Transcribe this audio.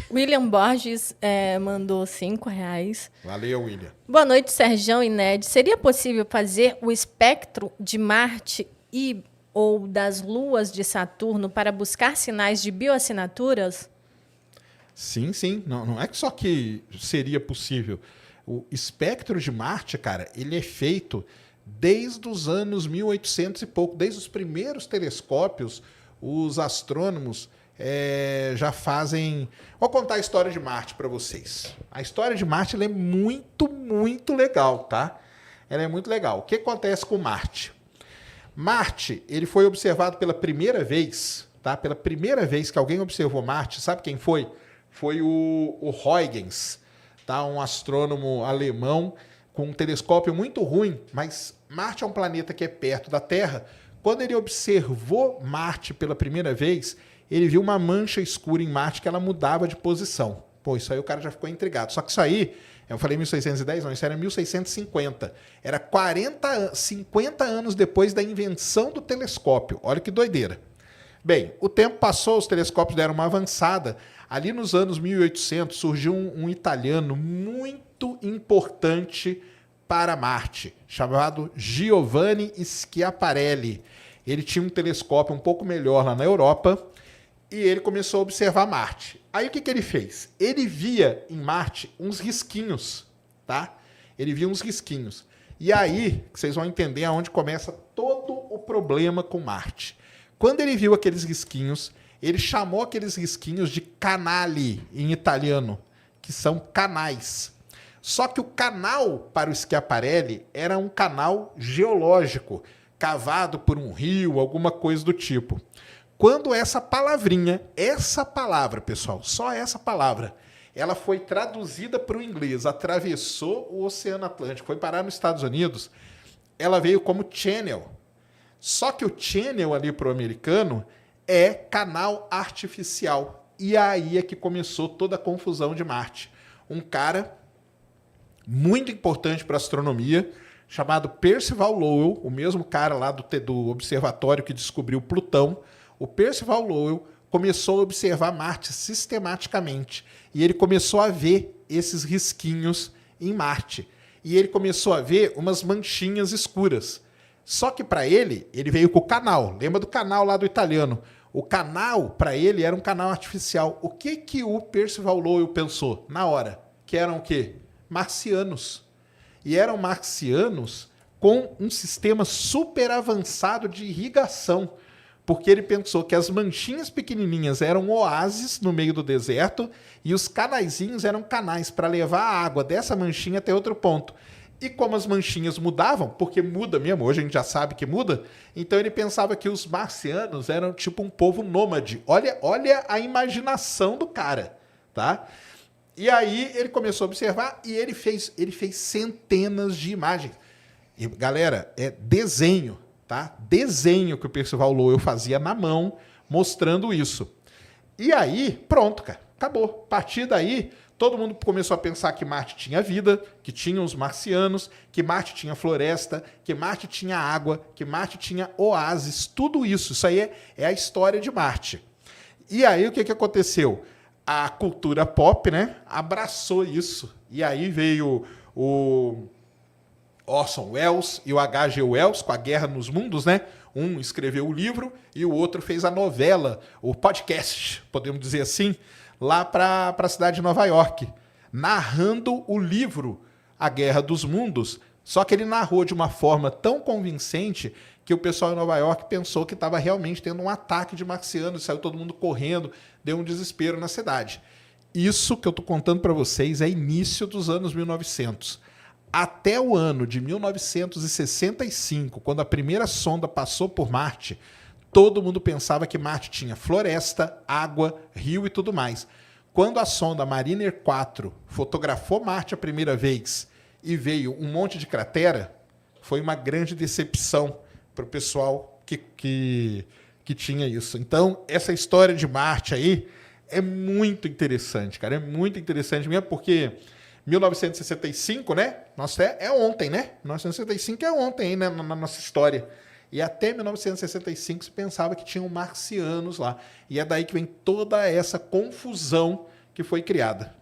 William Borges mandou R$5. Valeu, William. Boa noite, Serjão e Ned. Seria possível fazer o espectro de Marte ou das luas de Saturno para buscar sinais de bioassinaturas? Sim, sim. Não é que só que seria possível. O espectro de Marte, cara, ele é feito desde os anos 1800 e pouco. Desde os primeiros telescópios, os astrônomos já fazem... Vou contar a história de Marte para vocês. A história de Marte ela é muito, muito legal, tá? Ela é muito legal. O que acontece com Marte? Marte, ele foi observado pela primeira vez, tá? Pela primeira vez que alguém observou Marte, sabe quem foi? Foi o Huygens, tá? Um astrônomo alemão com um telescópio muito ruim, mas Marte é um planeta que é perto da Terra. Quando ele observou Marte pela primeira vez, ele viu uma mancha escura em Marte que ela mudava de posição. Pô, isso aí o cara já ficou intrigado. Só que isso aí, eu falei 1610, não, isso era 1650. Era 50 anos depois da invenção do telescópio. Olha que doideira. Bem, o tempo passou, os telescópios deram uma avançada. Ali nos anos 1800 surgiu um italiano muito importante para Marte, chamado Giovanni Schiaparelli. Ele tinha um telescópio um pouco melhor lá na Europa e ele começou a observar Marte. Aí o que ele fez? Ele via em Marte uns risquinhos, tá? Ele via uns risquinhos. E aí vocês vão entender aonde começa todo o problema com Marte. Quando ele viu aqueles risquinhos, ele chamou aqueles risquinhos de canali em italiano, que são canais. Só que o canal para o Schiaparelli era um canal geológico, cavado por um rio, alguma coisa do tipo. Quando essa palavrinha, essa palavra, pessoal, só essa palavra, ela foi traduzida para o inglês, atravessou o Oceano Atlântico, foi parar nos Estados Unidos, ela veio como channel. Só que o channel ali para o americano é canal artificial. E aí é que começou toda a confusão de Marte. Um cara muito importante para a astronomia, chamado Percival Lowell, o mesmo cara lá do observatório que descobriu Plutão, o Percival Lowell começou a observar Marte sistematicamente. E ele começou a ver esses risquinhos em Marte. E ele começou a ver umas manchinhas escuras. Só que para ele veio com o canal. Lembra do canal lá do italiano? O canal, para ele, era um canal artificial. O que o Percival Lowell pensou na hora? Que eram o quê? Marcianos. E eram marcianos com um sistema super avançado de irrigação. Porque ele pensou que as manchinhas pequenininhas eram oásis no meio do deserto e os canaizinhos eram canais para levar a água dessa manchinha até outro ponto. E como as manchinhas mudavam, porque muda mesmo, hoje a gente já sabe que muda, então ele pensava que os marcianos eram tipo um povo nômade. Olha a imaginação do cara, tá? E aí ele começou a observar e ele fez centenas de imagens. E, galera, é desenho, tá? Desenho que o Percival Lowell fazia na mão, mostrando isso. E aí, pronto, cara, acabou. A partir daí, todo mundo começou a pensar que Marte tinha vida, que tinha os marcianos, que Marte tinha floresta, que Marte tinha água, que Marte tinha oásis, tudo isso. Isso aí é a história de Marte. E aí o que aconteceu? A cultura pop, né, abraçou isso. E aí veio o Orson Welles e o H.G. Wells com A Guerra nos Mundos, né? Um escreveu o livro e o outro fez a novela, o podcast, podemos dizer assim, lá para a cidade de Nova York, narrando o livro A Guerra dos Mundos, só que ele narrou de uma forma tão convincente que o pessoal em Nova York pensou que estava realmente tendo um ataque de marcianos, saiu todo mundo correndo, deu um desespero na cidade. Isso que eu estou contando para vocês é início dos anos 1900. Até o ano de 1965, quando a primeira sonda passou por Marte, todo mundo pensava que Marte tinha floresta, água, rio e tudo mais. Quando a sonda Mariner 4 fotografou Marte a primeira vez e veio um monte de cratera, foi uma grande decepção para o pessoal que tinha isso. Então, essa história de Marte aí é muito interessante, cara. É muito interessante mesmo, porque 1965, né? Nossa, é ontem, né? 1965 é ontem aí, né? Na nossa história. E até 1965 se pensava que tinham marcianos lá. E é daí que vem toda essa confusão que foi criada.